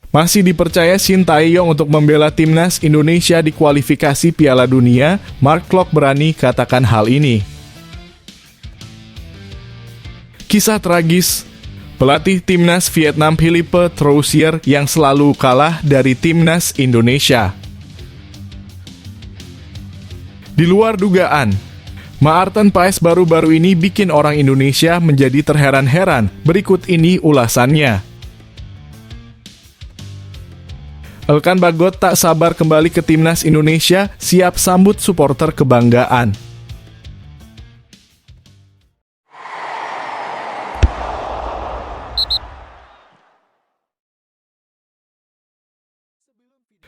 Masih dipercaya Shin Tae-yong untuk membela timnas Indonesia di kualifikasi Piala Dunia, Mark Klok berani katakan hal ini. Kisah tragis pelatih timnas Vietnam Philippe Troussier yang selalu kalah dari timnas Indonesia. Di luar dugaan, Maarten Paes baru-baru ini bikin orang Indonesia menjadi terheran-heran. Berikut ini ulasannya. Elkan Bagot tak sabar kembali ke timnas Indonesia, siap sambut supporter kebanggaan.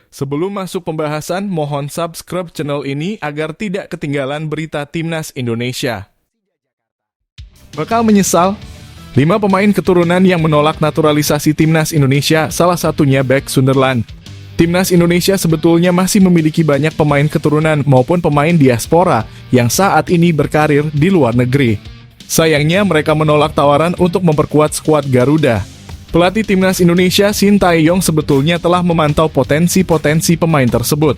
Sebelum masuk pembahasan, mohon subscribe channel ini agar tidak ketinggalan berita timnas Indonesia. Bakal menyesal? 5 pemain keturunan yang menolak naturalisasi timnas Indonesia, salah satunya bek Sunderland. Timnas Indonesia sebetulnya masih memiliki banyak pemain keturunan maupun pemain diaspora yang saat ini berkarir di luar negeri. Sayangnya mereka menolak tawaran untuk memperkuat skuad Garuda. Pelatih timnas Indonesia Shin Tae-yong sebetulnya telah memantau potensi-potensi pemain tersebut.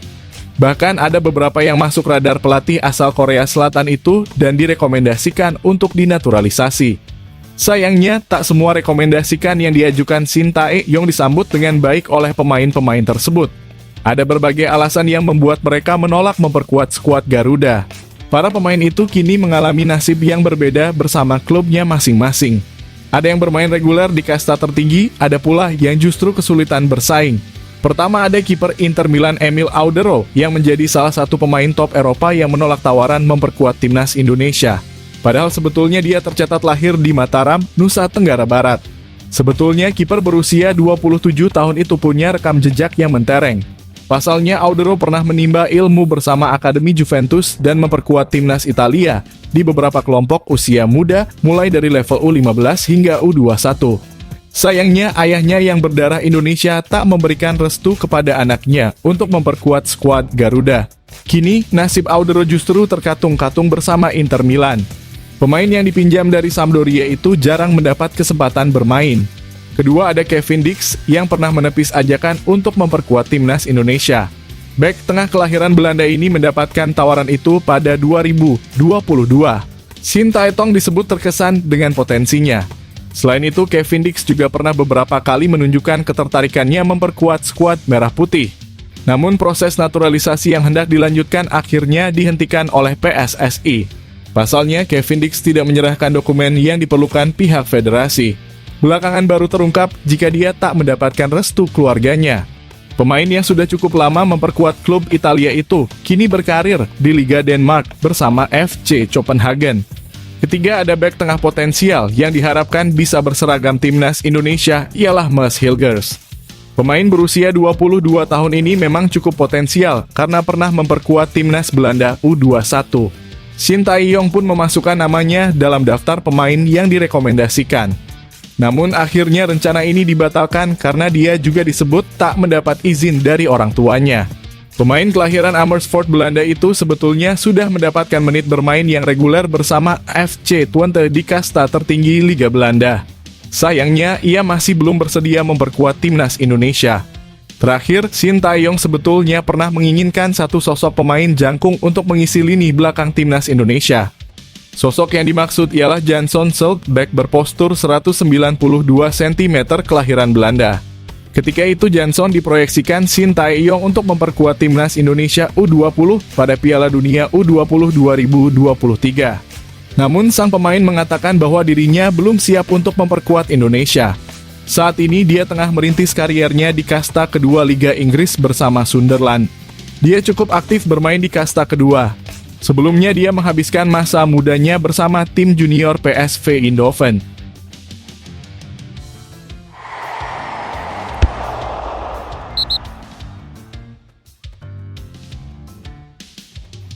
Bahkan ada beberapa yang masuk radar pelatih asal Korea Selatan itu dan direkomendasikan untuk dinaturalisasi. Sayangnya, tak semua rekomendasikan yang diajukan Shin Tae-yong disambut dengan baik oleh pemain-pemain tersebut. Ada berbagai alasan yang membuat mereka menolak memperkuat skuad Garuda. Para pemain itu kini mengalami nasib yang berbeda bersama klubnya masing-masing. Ada yang bermain reguler di kasta tertinggi, ada pula yang justru kesulitan bersaing. Pertama ada kiper Inter Milan Emil Audero yang menjadi salah satu pemain top Eropa yang menolak tawaran memperkuat timnas Indonesia. Padahal sebetulnya dia tercatat lahir di Mataram, Nusa Tenggara Barat. Sebetulnya kiper berusia 27 tahun itu punya rekam jejak yang mentereng. Pasalnya Audero pernah menimba ilmu bersama Akademi Juventus dan memperkuat timnas Italia di beberapa kelompok usia muda mulai dari level U15 hingga U21. Sayangnya ayahnya yang berdarah Indonesia tak memberikan restu kepada anaknya untuk memperkuat skuad Garuda. Kini nasib Audero justru terkatung-katung bersama Inter Milan. Pemain yang dipinjam dari Sampdoria itu jarang mendapat kesempatan bermain. Kedua ada Kevin Dix yang pernah menepis ajakan untuk memperkuat timnas Indonesia. Bek tengah kelahiran Belanda ini mendapatkan tawaran itu pada 2022. Shin Tae-tong disebut terkesan dengan potensinya. Selain itu, Kevin Dix juga pernah beberapa kali menunjukkan ketertarikannya memperkuat skuad Merah Putih. Namun proses naturalisasi yang hendak dilanjutkan akhirnya dihentikan oleh PSSI. Pasalnya, Kevin Dix tidak menyerahkan dokumen yang diperlukan pihak federasi. Belakangan baru terungkap jika dia tak mendapatkan restu keluarganya. Pemain yang sudah cukup lama memperkuat klub Italia itu kini berkarir di Liga Denmark bersama FC Copenhagen. Ketiga ada bek tengah potensial yang diharapkan bisa berseragam timnas Indonesia ialah Mads Hilgers. Pemain berusia 22 tahun ini memang cukup potensial karena pernah memperkuat timnas Belanda U21. Shin Tae-yong pun memasukkan namanya dalam daftar pemain yang direkomendasikan. Namun akhirnya rencana ini dibatalkan karena dia juga disebut tak mendapat izin dari orang tuanya. Pemain kelahiran Amersfoort Belanda itu sebetulnya sudah mendapatkan menit bermain yang reguler bersama FC Twente di kasta tertinggi Liga Belanda. Sayangnya ia masih belum bersedia memperkuat timnas Indonesia. Terakhir, Shin Tae-yong sebetulnya pernah menginginkan satu sosok pemain jangkung untuk mengisi lini belakang timnas Indonesia. Sosok yang dimaksud ialah Jansson Schuldt, bek berpostur 192 cm kelahiran Belanda. Ketika itu Jansson diproyeksikan Shin Tae-yong untuk memperkuat timnas Indonesia U20 pada Piala Dunia U20 2023. Namun sang pemain mengatakan bahwa dirinya belum siap untuk memperkuat Indonesia. Saat ini dia tengah merintis kariernya di kasta kedua Liga Inggris bersama Sunderland. Dia cukup aktif bermain di kasta kedua. Sebelumnya dia menghabiskan masa mudanya bersama tim junior PSV Eindhoven.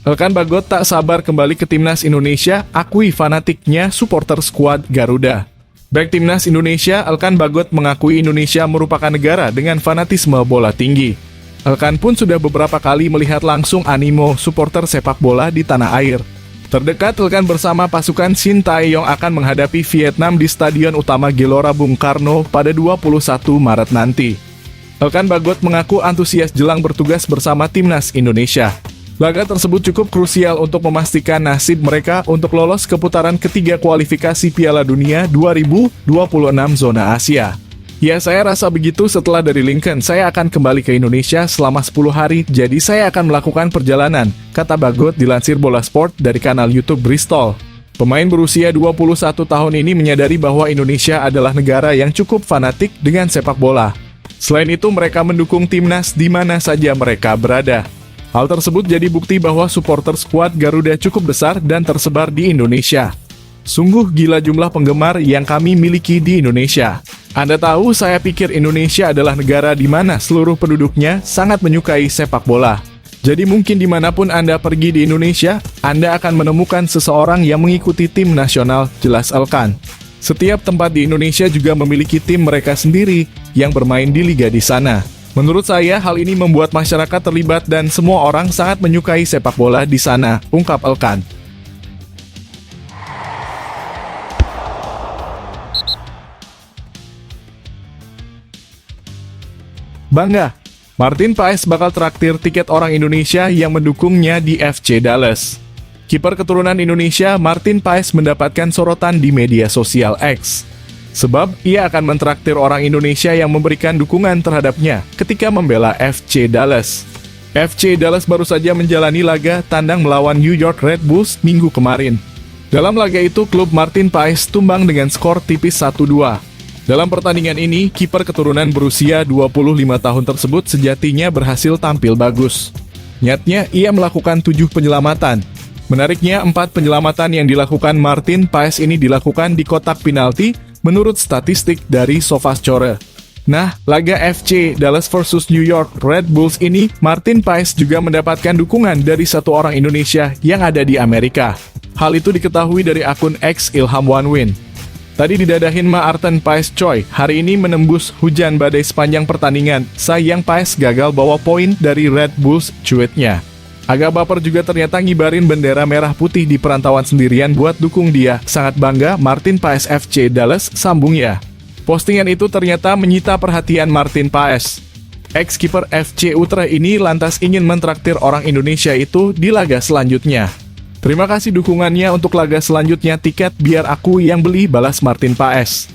Elkan Bagot tak sabar kembali ke timnas Indonesia, akui fanatiknya supporter skuad Garuda. Bek timnas Indonesia, Elkan Bagot mengakui Indonesia merupakan negara dengan fanatisme bola tinggi. Elkan pun sudah beberapa kali melihat langsung animo supporter sepak bola di tanah air. Terdekat, Elkan bersama pasukan Shin Tae-yong akan menghadapi Vietnam di Stadion Utama Gelora Bung Karno pada 21 Maret nanti. Elkan Bagot mengaku antusias jelang bertugas bersama timnas Indonesia. Laga tersebut cukup krusial untuk memastikan nasib mereka untuk lolos ke putaran ketiga kualifikasi Piala Dunia 2026 zona Asia. Ya, saya rasa begitu. Setelah dari Lincoln, saya akan kembali ke Indonesia selama 10 hari, jadi saya akan melakukan perjalanan, kata Bagot dilansir Bola Sport dari kanal YouTube Bristol. Pemain berusia 21 tahun ini menyadari bahwa Indonesia adalah negara yang cukup fanatik dengan sepak bola. Selain itu, mereka mendukung timnas di mana saja mereka berada. Hal tersebut jadi bukti bahwa supporter skuad Garuda cukup besar dan tersebar di Indonesia. Sungguh gila jumlah penggemar yang kami miliki di Indonesia. Anda tahu, saya pikir Indonesia adalah negara di mana seluruh penduduknya sangat menyukai sepak bola. Jadi mungkin dimanapun Anda pergi di Indonesia, Anda akan menemukan seseorang yang mengikuti tim nasional, jelas Elkan. Setiap tempat di Indonesia juga memiliki tim mereka sendiri yang bermain di liga di sana. Menurut saya, hal ini membuat masyarakat terlibat dan semua orang sangat menyukai sepak bola di sana, ungkap Elkan. Bangga, Martin Paes bakal traktir tiket orang Indonesia yang mendukungnya di FC Dallas. Kiper keturunan Indonesia, Martin Paes mendapatkan sorotan di media sosial X. Sebab ia akan mentraktir orang Indonesia yang memberikan dukungan terhadapnya ketika membela FC Dallas. FC Dallas baru saja menjalani laga tandang melawan New York Red Bulls minggu kemarin. Dalam laga itu, klub Martin Paes tumbang dengan skor tipis 1-2. Dalam pertandingan ini, kiper keturunan berusia 25 tahun tersebut sejatinya berhasil tampil bagus. Nyatnya, ia melakukan 7 penyelamatan. Menariknya, 4 penyelamatan yang dilakukan Martin Paes ini dilakukan di kotak penalti menurut statistik dari SofaScore. Nah, laga FC Dallas vs New York Red Bulls ini, Martin Paes juga mendapatkan dukungan dari satu orang Indonesia yang ada di Amerika. Hal itu diketahui dari akun X Ilham Wanwin. Tadi didadahin Maarten Paes Choi, hari ini menembus hujan badai sepanjang pertandingan. Sayang Paes gagal bawa poin dari Red Bulls, cuitnya. Agak baper juga ternyata ngibarin bendera merah putih di perantauan sendirian buat dukung dia. Sangat bangga Martin Paes FC Dallas, sambung ya. Postingan itu ternyata menyita perhatian Martin Paes. Ex-kiper FC Utrecht ini lantas ingin mentraktir orang Indonesia itu di laga selanjutnya. Terima kasih dukungannya untuk laga selanjutnya, tiket biar aku yang beli, balas Martin Paes.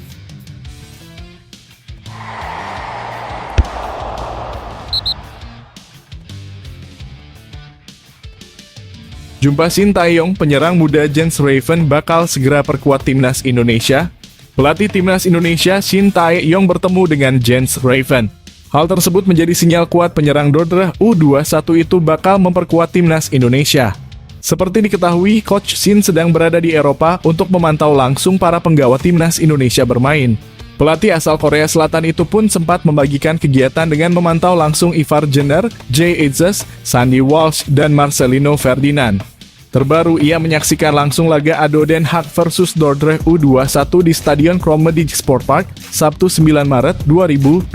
Jumpa Shin Tae-yong, penyerang muda Jens Raven bakal segera perkuat timnas Indonesia. Pelatih timnas Indonesia Shin Tae-yong bertemu dengan Jens Raven. Hal tersebut menjadi sinyal kuat penyerang Dordrecht U21 itu bakal memperkuat timnas Indonesia. Seperti diketahui, Coach Shin sedang berada di Eropa untuk memantau langsung para penggawa timnas Indonesia bermain. Pelatih asal Korea Selatan itu pun sempat membagikan kegiatan dengan memantau langsung Ivar Jenner, Jay Itzes, Sandy Walsh, dan Marcelino Ferdinand. Terbaru, ia menyaksikan langsung laga ADO Den Haag vs Dordrecht U21 di Stadion Kromedy Sport Park, Sabtu 9 Maret 2024.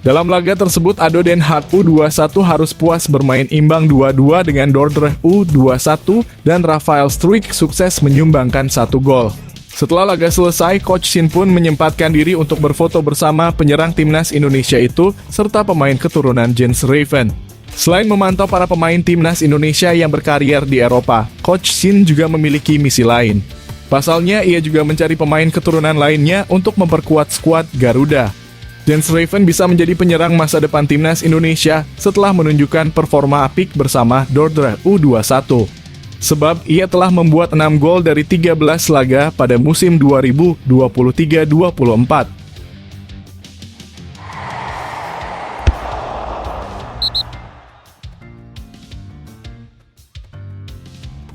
Dalam laga tersebut, ADO Den Haag U21 harus puas bermain imbang 2-2 dengan Dordrecht U21 dan Rafael Struijk sukses menyumbangkan 1 gol. Setelah laga selesai, Coach Shin pun menyempatkan diri untuk berfoto bersama penyerang timnas Indonesia itu serta pemain keturunan Jens Raven. Selain memantau para pemain timnas Indonesia yang berkarier di Eropa, Coach Shin juga memiliki misi lain. Pasalnya, ia juga mencari pemain keturunan lainnya untuk memperkuat skuad Garuda. Jens Raven bisa menjadi penyerang masa depan timnas Indonesia setelah menunjukkan performa apik bersama Dordrecht U21. Sebab ia telah membuat 6 gol dari 13 laga pada musim 2023-24.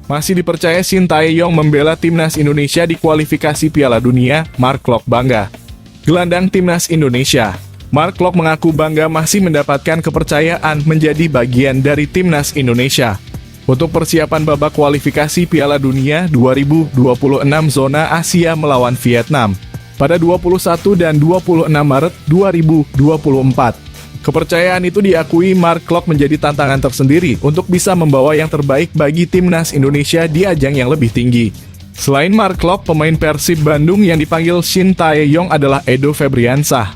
Masih dipercaya Shin Tae-yong membela timnas Indonesia di kualifikasi Piala Dunia, Mark Klok bangga. Gelandang timnas Indonesia, Mark Klok mengaku bangga masih mendapatkan kepercayaan menjadi bagian dari timnas Indonesia untuk persiapan babak kualifikasi Piala Dunia 2026 zona Asia melawan Vietnam pada 21 dan 26 Maret 2024. Kepercayaan itu diakui Mark Klok menjadi tantangan tersendiri untuk bisa membawa yang terbaik bagi timnas Indonesia di ajang yang lebih tinggi. Selain Mark Klok, pemain Persib Bandung yang dipanggil Shin Tae-yong adalah Edo Febriansah.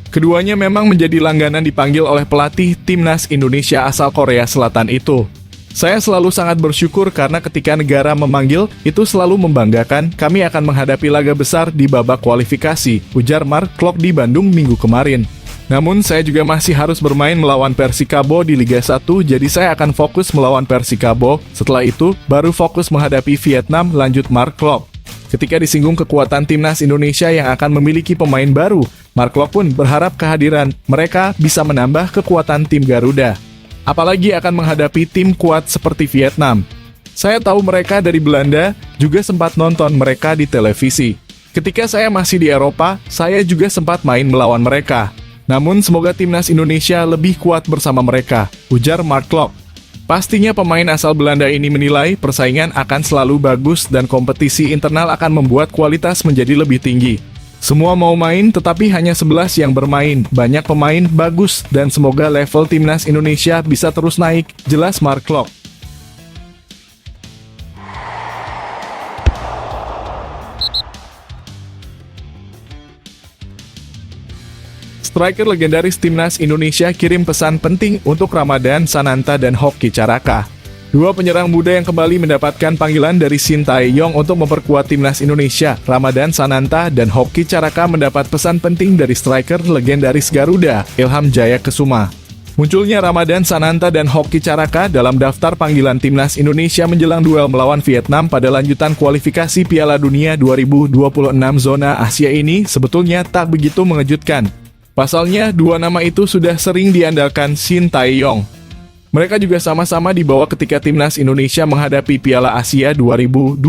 Keduanya memang menjadi langganan dipanggil oleh pelatih timnas Indonesia asal Korea Selatan itu. Saya selalu sangat bersyukur karena ketika negara memanggil, itu selalu membanggakan. Kami akan menghadapi laga besar di babak kualifikasi, ujar Mark Klok di Bandung minggu kemarin. Namun saya juga masih harus bermain melawan Persikabo di Liga 1, jadi saya akan fokus melawan Persikabo. Setelah itu, baru fokus menghadapi Vietnam, lanjut Mark Klok. Ketika disinggung kekuatan timnas Indonesia yang akan memiliki pemain baru, Mark Klok pun berharap kehadiran mereka bisa menambah kekuatan tim Garuda. Apalagi akan menghadapi tim kuat seperti Vietnam. Saya tahu mereka dari Belanda, juga sempat nonton mereka di televisi. Ketika saya masih di Eropa, saya juga sempat main melawan mereka. Namun semoga timnas Indonesia lebih kuat bersama mereka, ujar Mark Klok. Pastinya pemain asal Belanda ini menilai persaingan akan selalu bagus dan kompetisi internal akan membuat kualitas menjadi lebih tinggi. Semua mau main tetapi hanya 11 yang bermain, banyak pemain bagus dan semoga level timnas Indonesia bisa terus naik, jelas Mark Klok. Striker legendaris timnas Indonesia kirim pesan penting untuk Ramadan Sananta dan Hoki Caraka. Dua penyerang muda yang kembali mendapatkan panggilan dari Shin Tae-yong untuk memperkuat timnas Indonesia. Ramadan Sananta dan Hoki Caraka mendapat pesan penting dari striker legendaris Garuda, Ilham Jaya Kesuma. Munculnya Ramadan Sananta dan Hoki Caraka dalam daftar panggilan timnas Indonesia menjelang duel melawan Vietnam pada lanjutan kualifikasi Piala Dunia 2026 zona Asia ini sebetulnya tak begitu mengejutkan. Pasalnya, dua nama itu sudah sering diandalkan Shin Tae-yong. Mereka juga sama-sama dibawa ketika timnas Indonesia menghadapi Piala Asia 2023.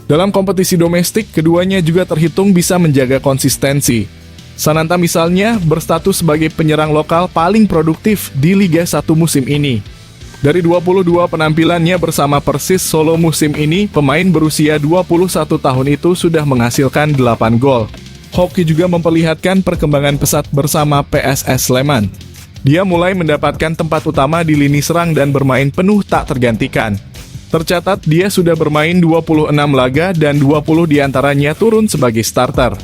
Dalam kompetisi domestik, keduanya juga terhitung bisa menjaga konsistensi. Sananta misalnya berstatus sebagai penyerang lokal paling produktif di Liga 1 musim ini. Dari 22 penampilannya bersama Persis Solo musim ini, pemain berusia 21 tahun itu sudah menghasilkan 8 gol. Hoki juga memperlihatkan perkembangan pesat bersama PSS Sleman. Dia mulai mendapatkan tempat utama di lini serang dan bermain penuh tak tergantikan. Tercatat dia sudah bermain 26 laga dan 20 diantaranya turun sebagai starter.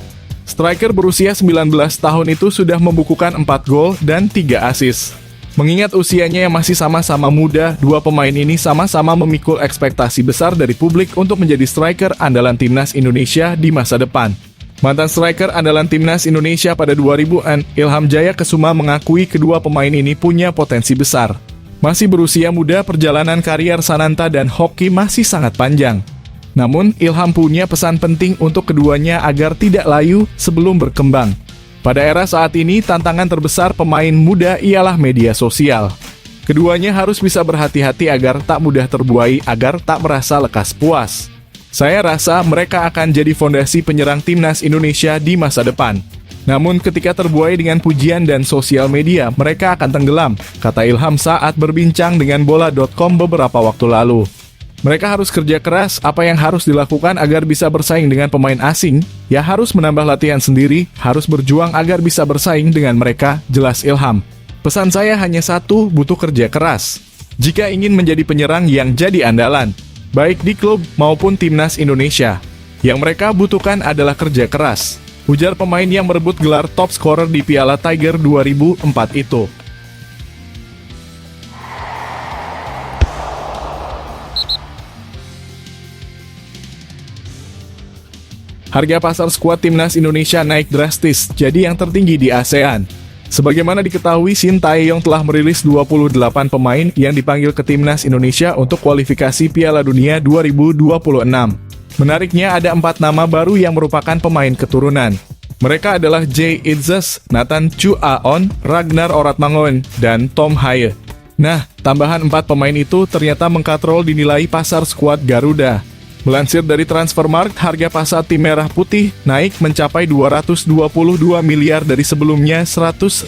Striker berusia 19 tahun itu sudah membukukan 4 gol dan 3 assist. Mengingat usianya yang masih sama-sama muda, dua pemain ini sama-sama memikul ekspektasi besar dari publik untuk menjadi striker andalan timnas Indonesia di masa depan. Mantan striker andalan timnas Indonesia pada 2000-an, Ilham Jaya Kesuma mengakui kedua pemain ini punya potensi besar. Masih berusia muda, perjalanan karier Sananta dan Hoki masih sangat panjang. Namun, Ilham punya pesan penting untuk keduanya agar tidak layu sebelum berkembang. Pada era saat ini, tantangan terbesar pemain muda ialah media sosial. Keduanya harus bisa berhati-hati agar tak mudah terbuai, agar tak merasa lekas puas. Saya rasa mereka akan jadi fondasi penyerang timnas Indonesia di masa depan. Namun ketika terbuai dengan pujian dan sosial media, mereka akan tenggelam, kata Ilham saat berbincang dengan Bola.com beberapa waktu lalu. Mereka harus kerja keras, apa yang harus dilakukan agar bisa bersaing dengan pemain asing? Ya harus menambah latihan sendiri, harus berjuang agar bisa bersaing dengan mereka, jelas Ilham. Pesan saya hanya satu, butuh kerja keras. Jika ingin menjadi penyerang yang jadi andalan, baik di klub maupun timnas Indonesia. Yang mereka butuhkan adalah kerja keras, ujar pemain yang merebut gelar top scorer di Piala Tiger 2004 itu. Harga pasar skuad timnas Indonesia naik drastis, jadi yang tertinggi di ASEAN. Sebagaimana diketahui, Shin Tae-yong telah merilis 28 pemain yang dipanggil ke timnas Indonesia untuk kualifikasi Piala Dunia 2026. Menariknya, ada 4 nama baru yang merupakan pemain keturunan. Mereka adalah Jae Itzes, Nathan Chu Aon, Ragnar Oratmangoen, dan Tom Haye. Nah, tambahan 4 pemain itu ternyata mengkatrol dinilai pasar skuad Garuda. Melansir dari Transfermarkt, harga pasar tim merah putih naik mencapai 222 miliar dari sebelumnya 153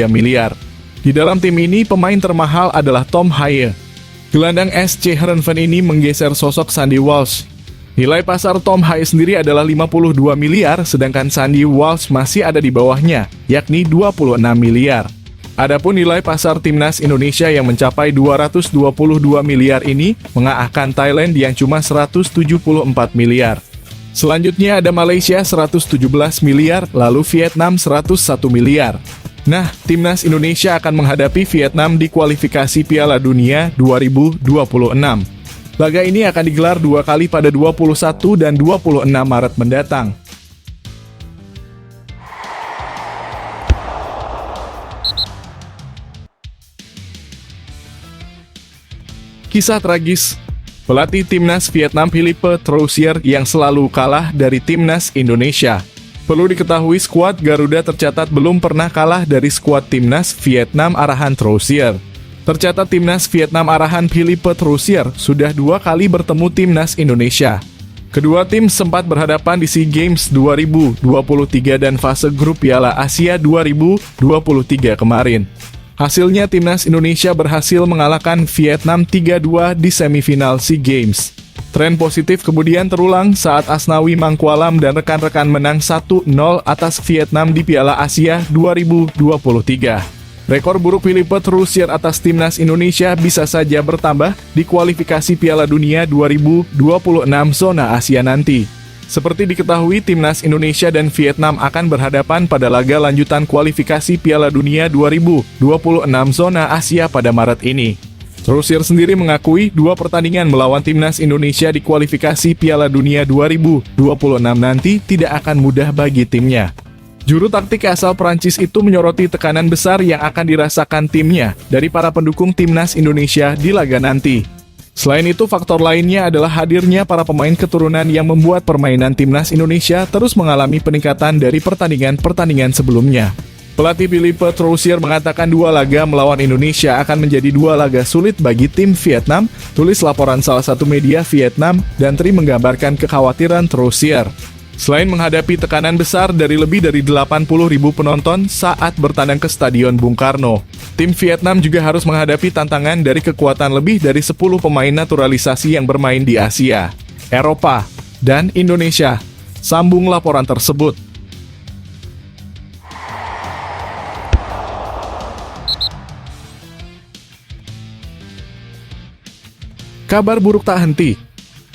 miliar. Di dalam tim ini, pemain termahal adalah Tom Haye. Gelandang SC Heerenveen ini menggeser sosok Sandy Walsh. Nilai pasar Tom Haye sendiri adalah 52 miliar, sedangkan Sandy Walsh masih ada di bawahnya, yakni 26 miliar. Adapun nilai pasar timnas Indonesia yang mencapai 222 miliar ini mengalahkan Thailand yang cuma 174 miliar. Selanjutnya ada Malaysia 117 miliar, lalu Vietnam 101 miliar. Nah, timnas Indonesia akan menghadapi Vietnam di kualifikasi Piala Dunia 2026. Laga ini akan digelar 2 kali pada 21 dan 26 Maret mendatang. Kisah tragis pelatih timnas Vietnam Philippe Troussier yang selalu kalah dari timnas Indonesia. Perlu diketahui skuad Garuda tercatat belum pernah kalah dari skuad timnas Vietnam arahan Troussier. Tercatat timnas Vietnam arahan Philippe Troussier sudah 2 kali bertemu timnas Indonesia. Kedua tim sempat berhadapan di SEA Games 2023 dan fase grup Piala Asia 2023 kemarin. Hasilnya timnas Indonesia berhasil mengalahkan Vietnam 3-2 di semifinal SEA Games. Tren positif kemudian terulang saat Asnawi Mangkualam dan rekan-rekan menang 1-0 atas Vietnam di Piala Asia 2023. Rekor buruk Philippe Troussier atas timnas Indonesia bisa saja bertambah di kualifikasi Piala Dunia 2026 zona Asia nanti. Seperti diketahui, timnas Indonesia dan Vietnam akan berhadapan pada laga lanjutan kualifikasi Piala Dunia 2026 zona Asia pada Maret ini. Troussier sendiri mengakui 2 pertandingan melawan timnas Indonesia di kualifikasi Piala Dunia 2026 nanti tidak akan mudah bagi timnya. Juru taktik asal Prancis itu menyoroti tekanan besar yang akan dirasakan timnya dari para pendukung timnas Indonesia di laga nanti. Selain itu, faktor lainnya adalah hadirnya para pemain keturunan yang membuat permainan timnas Indonesia terus mengalami peningkatan dari pertandingan-pertandingan sebelumnya. Pelatih Philippe Troussier mengatakan 2 laga melawan Indonesia akan menjadi 2 laga sulit bagi tim Vietnam, tulis laporan salah satu media Vietnam, dan Tri menggambarkan kekhawatiran Troussier. Selain menghadapi tekanan besar dari lebih dari 80.000 penonton saat bertandang ke Stadion Bung Karno, tim Vietnam juga harus menghadapi tantangan dari kekuatan lebih dari 10 pemain naturalisasi yang bermain di Asia, Eropa, dan Indonesia. Sambung laporan tersebut. Kabar buruk tak henti.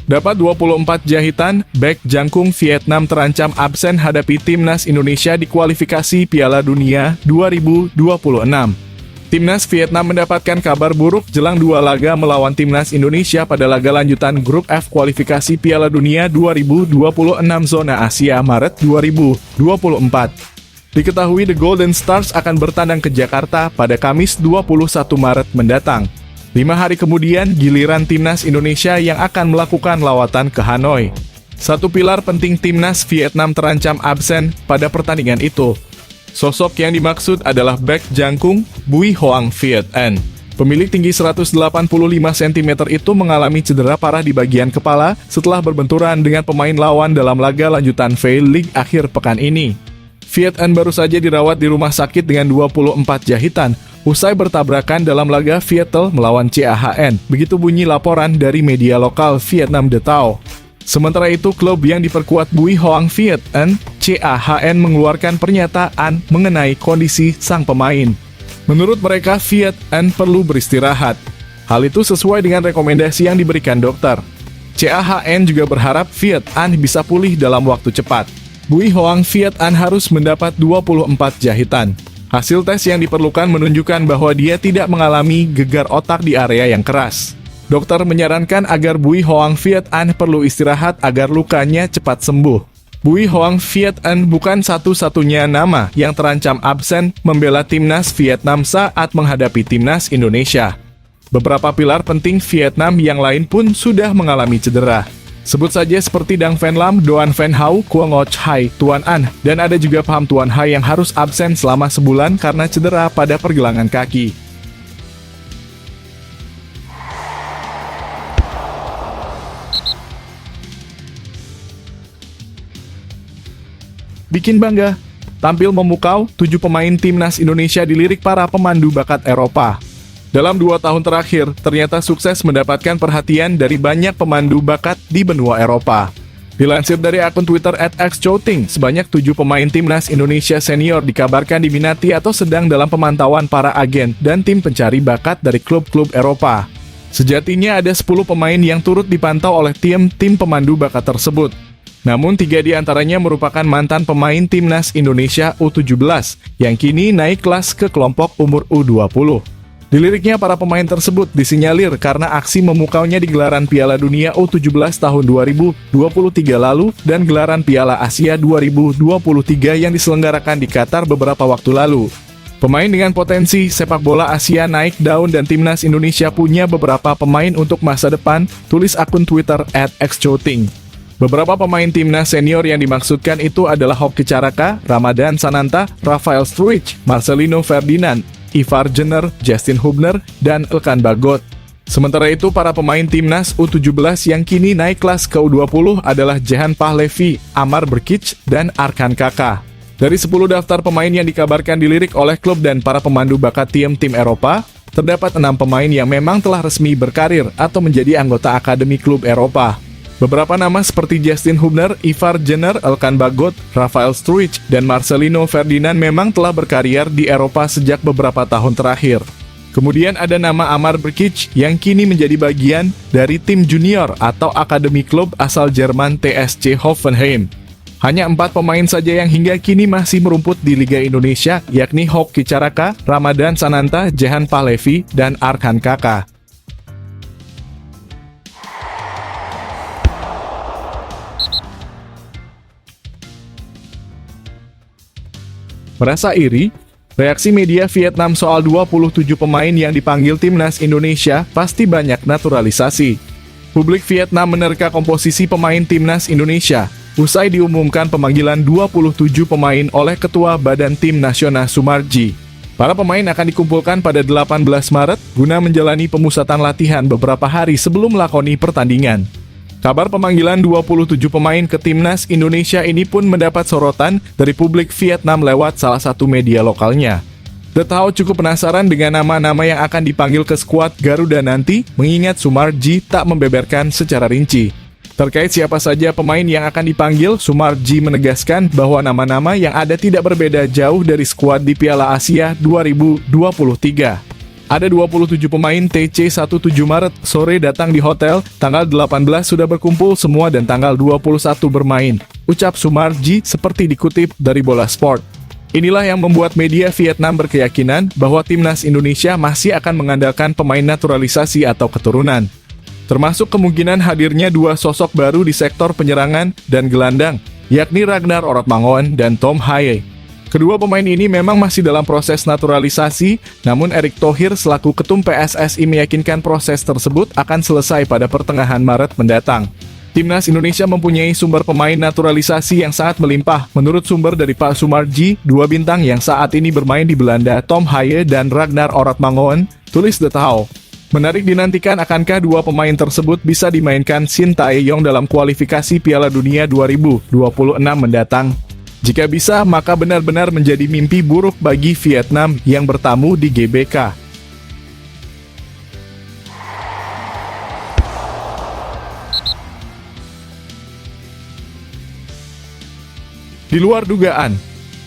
Dapat 24 jahitan, bek jangkung Vietnam terancam absen hadapi timnas Indonesia di kualifikasi Piala Dunia 2026. Timnas Vietnam mendapatkan kabar buruk jelang 2 laga melawan timnas Indonesia pada laga lanjutan grup F kualifikasi Piala Dunia 2026 zona Asia Maret 2024. Diketahui The Golden Stars akan bertandang ke Jakarta pada Kamis 21 Maret mendatang. 5 hari kemudian, giliran timnas Indonesia yang akan melakukan lawatan ke Hanoi. Satu pilar penting timnas Vietnam terancam absen pada pertandingan itu. Sosok yang dimaksud adalah bek jangkung Bui Hoang Viet An. Pemilik tinggi 185 cm itu mengalami cedera parah di bagian kepala setelah berbenturan dengan pemain lawan dalam laga lanjutan V-League akhir pekan ini. Viet An baru saja dirawat di rumah sakit dengan 24 jahitan, usai bertabrakan dalam laga Viettel melawan CAHN, begitu bunyi laporan dari media lokal Vietnam The Tao. Sementara itu, klub yang diperkuat Bui Hoang Viet An, CAHN mengeluarkan pernyataan mengenai kondisi sang pemain. Menurut mereka, Viet An perlu beristirahat. Hal itu sesuai dengan rekomendasi yang diberikan dokter. CAHN juga berharap Viet An bisa pulih dalam waktu cepat. Bui Hoang Viet An harus mendapat 24 jahitan. Hasil tes yang diperlukan menunjukkan bahwa dia tidak mengalami gegar otak di area yang keras. Dokter menyarankan agar Bui Hoang Viet An perlu istirahat agar lukanya cepat sembuh. Bui Hoang Viet An bukan satu-satunya nama yang terancam absen membela timnas Vietnam saat menghadapi timnas Indonesia. Beberapa pilar penting Vietnam yang lain pun sudah mengalami cedera. Sebut saja seperti Dang Van Lam, Doan Van Hau, Kuo Ngoc Hai, Tuan An, dan ada juga Pham Tuan Hai yang harus absen selama sebulan karena cedera pada pergelangan kaki. Bikin bangga, tampil memukau, 7 pemain timnas Indonesia dilirik para pemandu bakat Eropa. Dalam 2 tahun terakhir, ternyata sukses mendapatkan perhatian dari banyak pemandu bakat di benua Eropa. Dilansir dari akun Twitter @xchouting, sebanyak 7 pemain timnas Indonesia senior dikabarkan diminati atau sedang dalam pemantauan para agen dan tim pencari bakat dari klub-klub Eropa. Sejatinya ada 10 pemain yang turut dipantau oleh tim pemandu bakat tersebut. Namun 3 di antaranya merupakan mantan pemain timnas Indonesia U17 yang kini naik kelas ke kelompok umur U20. Di liriknya, para pemain tersebut disinyalir karena aksi memukaunya di gelaran Piala Dunia U17 tahun 2023 lalu dan gelaran Piala Asia 2023 yang diselenggarakan di Qatar beberapa waktu lalu. Pemain dengan potensi sepak bola Asia naik daun dan timnas Indonesia punya beberapa pemain untuk masa depan, tulis akun Twitter @xchoting. Beberapa pemain timnas senior yang dimaksudkan itu adalah Hoki Caraka, Ramadan Sananta, Rafael Struijk, Marcelino Ferdinand, Ivar Jenner, Justin Hubner, dan Elkan Bagot. Sementara itu, para pemain timnas U17 yang kini naik kelas ke U20 adalah Jehan Pahlevi, Amar Brkic, dan Arkan Kaka. Dari 10 daftar pemain yang dikabarkan dilirik oleh klub dan para pemandu bakat tim Eropa, terdapat 6 pemain yang memang telah resmi berkarir atau menjadi anggota akademi klub Eropa. Beberapa nama seperti Justin Hubner, Ivar Jenner, Elkan Bagot, Rafael Struijk, dan Marcelino Ferdinand memang telah berkarier di Eropa sejak beberapa tahun terakhir. Kemudian ada nama Amar Brkic yang kini menjadi bagian dari tim junior atau akademi klub asal Jerman TSC Hoffenheim. Hanya 4 pemain saja yang hingga kini masih merumput di Liga Indonesia, yakni Hoki Caraka, Ramadan Sananta, Jehan Pahlevi, dan Arkan Kaka. Merasa iri? Reaksi media Vietnam soal 27 pemain yang dipanggil timnas Indonesia pasti banyak naturalisasi. Publik Vietnam menerka komposisi pemain timnas Indonesia usai diumumkan pemanggilan 27 pemain oleh Ketua Badan Tim Nasional Sumarji. Para pemain akan dikumpulkan pada 18 Maret guna menjalani pemusatan latihan beberapa hari sebelum melakoni pertandingan. Kabar pemanggilan 27 pemain ke timnas Indonesia ini pun mendapat sorotan dari publik Vietnam lewat salah satu media lokalnya. The Tao cukup penasaran dengan nama-nama yang akan dipanggil ke skuad Garuda nanti, mengingat Sumarji tak membeberkan secara rinci. Terkait siapa saja pemain yang akan dipanggil, Sumarji menegaskan bahwa nama-nama yang ada tidak berbeda jauh dari skuad di Piala Asia 2023. Ada 27 pemain TC 17 Maret sore datang di hotel, tanggal 18 sudah berkumpul semua dan tanggal 21 bermain, ucap Sumarji seperti dikutip dari Bola Sport. Inilah yang membuat media Vietnam berkeyakinan bahwa timnas Indonesia masih akan mengandalkan pemain naturalisasi atau keturunan. Termasuk kemungkinan hadirnya 2 sosok baru di sektor penyerangan dan gelandang, yakni Ragnar Orotmangoen dan Tom Haye. Kedua pemain ini memang masih dalam proses naturalisasi, namun Erick Thohir selaku ketum PSSI meyakinkan proses tersebut akan selesai pada pertengahan Maret mendatang. Timnas Indonesia mempunyai sumber pemain naturalisasi yang sangat melimpah. Menurut sumber dari Pak Sumarji, 2 bintang yang saat ini bermain di Belanda, Tom Haye dan Ragnar Orotmangoen, tulis The Tao. Menarik dinantikan akankah 2 pemain tersebut bisa dimainkan Shin Tae-yong dalam kualifikasi Piala Dunia 2026 mendatang. Jika bisa, maka benar-benar menjadi mimpi buruk bagi Vietnam yang bertamu di GBK. Di luar dugaan,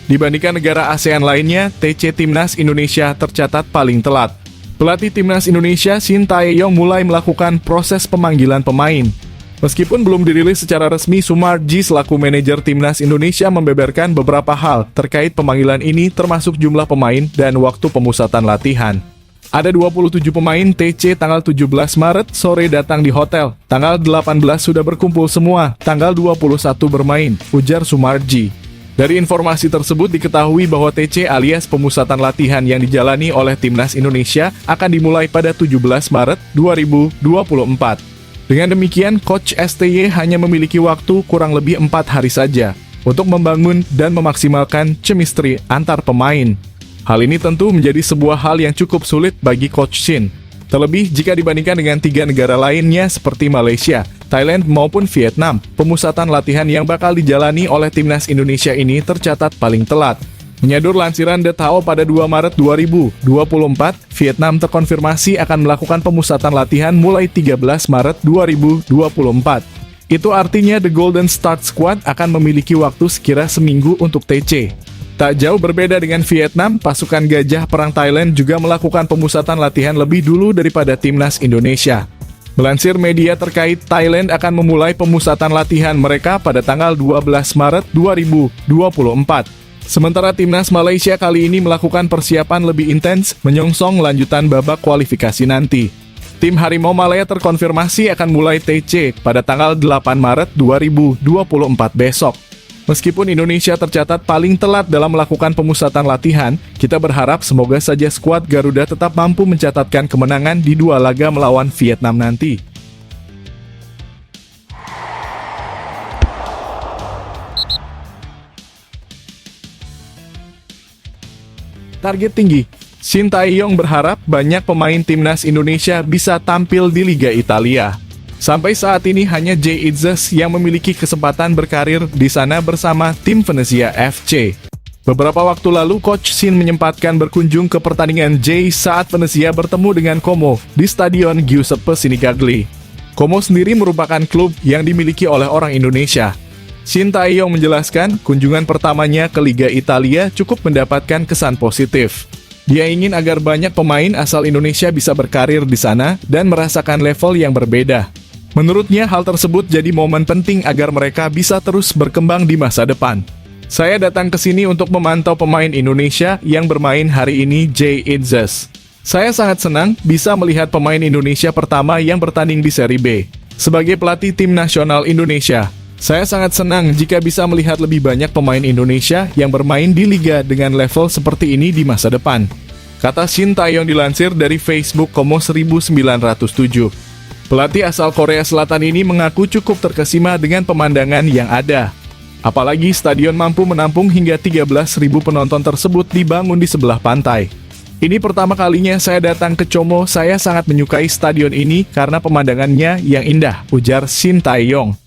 dibandingkan negara ASEAN lainnya, TC Timnas Indonesia tercatat paling telat. Pelatih Timnas Indonesia Shin Tae-yong mulai melakukan proses pemanggilan pemain. Meskipun belum dirilis secara resmi, Sumarji selaku manajer Timnas Indonesia membeberkan beberapa hal terkait pemanggilan ini termasuk jumlah pemain dan waktu pemusatan latihan. Ada 27 pemain TC tanggal 17 Maret sore datang di hotel, tanggal 18 sudah berkumpul semua, tanggal 21 bermain, ujar Sumarji. Dari informasi tersebut diketahui bahwa TC alias pemusatan latihan yang dijalani oleh Timnas Indonesia akan dimulai pada 17 Maret 2024. Dengan demikian, Coach STY hanya memiliki waktu kurang lebih 4 hari saja untuk membangun dan memaksimalkan chemistry antar pemain. Hal ini tentu menjadi sebuah hal yang cukup sulit bagi Coach Shin. Terlebih jika dibandingkan dengan 3 negara lainnya seperti Malaysia, Thailand maupun Vietnam, pemusatan latihan yang bakal dijalani oleh Timnas Indonesia ini tercatat paling telat. Menyadur lansiran The Tao pada 2 Maret 2024, Vietnam terkonfirmasi akan melakukan pemusatan latihan mulai 13 Maret 2024. Itu artinya The Golden Start Squad akan memiliki waktu sekira seminggu untuk TC. Tak jauh berbeda dengan Vietnam, pasukan Gajah Perang Thailand juga melakukan pemusatan latihan lebih dulu daripada Timnas Indonesia. Melansir media terkait, Thailand akan memulai pemusatan latihan mereka pada tanggal 12 Maret 2024. Sementara timnas Malaysia kali ini melakukan persiapan lebih intens menyongsong lanjutan babak kualifikasi nanti. Tim Harimau Malaya terkonfirmasi akan mulai TC pada tanggal 8 Maret 2024 besok. Meskipun Indonesia tercatat paling telat dalam melakukan pemusatan latihan, kita berharap semoga saja skuad Garuda tetap mampu mencatatkan kemenangan di 2 laga melawan Vietnam nanti. Target tinggi. Shin Tae-yong berharap banyak pemain timnas Indonesia bisa tampil di Liga Italia. Sampai saat ini hanya Jay Itzes yang memiliki kesempatan berkarir di sana bersama tim Venezia FC. Beberapa waktu lalu, Coach Shin menyempatkan berkunjung ke pertandingan Jay saat Venezia bertemu dengan Como di Stadion Giuseppe Sinigagli. Como sendiri merupakan klub yang dimiliki oleh orang Indonesia. Shin Tae-yong menjelaskan, kunjungan pertamanya ke Liga Italia cukup mendapatkan kesan positif. Dia ingin agar banyak pemain asal Indonesia bisa berkarir di sana dan merasakan level yang berbeda. Menurutnya, hal tersebut jadi momen penting agar mereka bisa terus berkembang di masa depan. Saya datang ke sini untuk memantau pemain Indonesia yang bermain hari ini, Jay Itzes. Saya sangat senang bisa melihat pemain Indonesia pertama yang bertanding di Seri B. Sebagai pelatih tim nasional Indonesia, saya sangat senang jika bisa melihat lebih banyak pemain Indonesia yang bermain di liga dengan level seperti ini di masa depan. Kata Shin Tae-yong dilansir dari Facebook Como 1907. Pelatih asal Korea Selatan ini mengaku cukup terkesima dengan pemandangan yang ada. Apalagi stadion mampu menampung hingga 13.000 penonton tersebut dibangun di sebelah pantai. Ini pertama kalinya saya datang ke Como, saya sangat menyukai stadion ini karena pemandangannya yang indah, ujar Shin Tae-yong.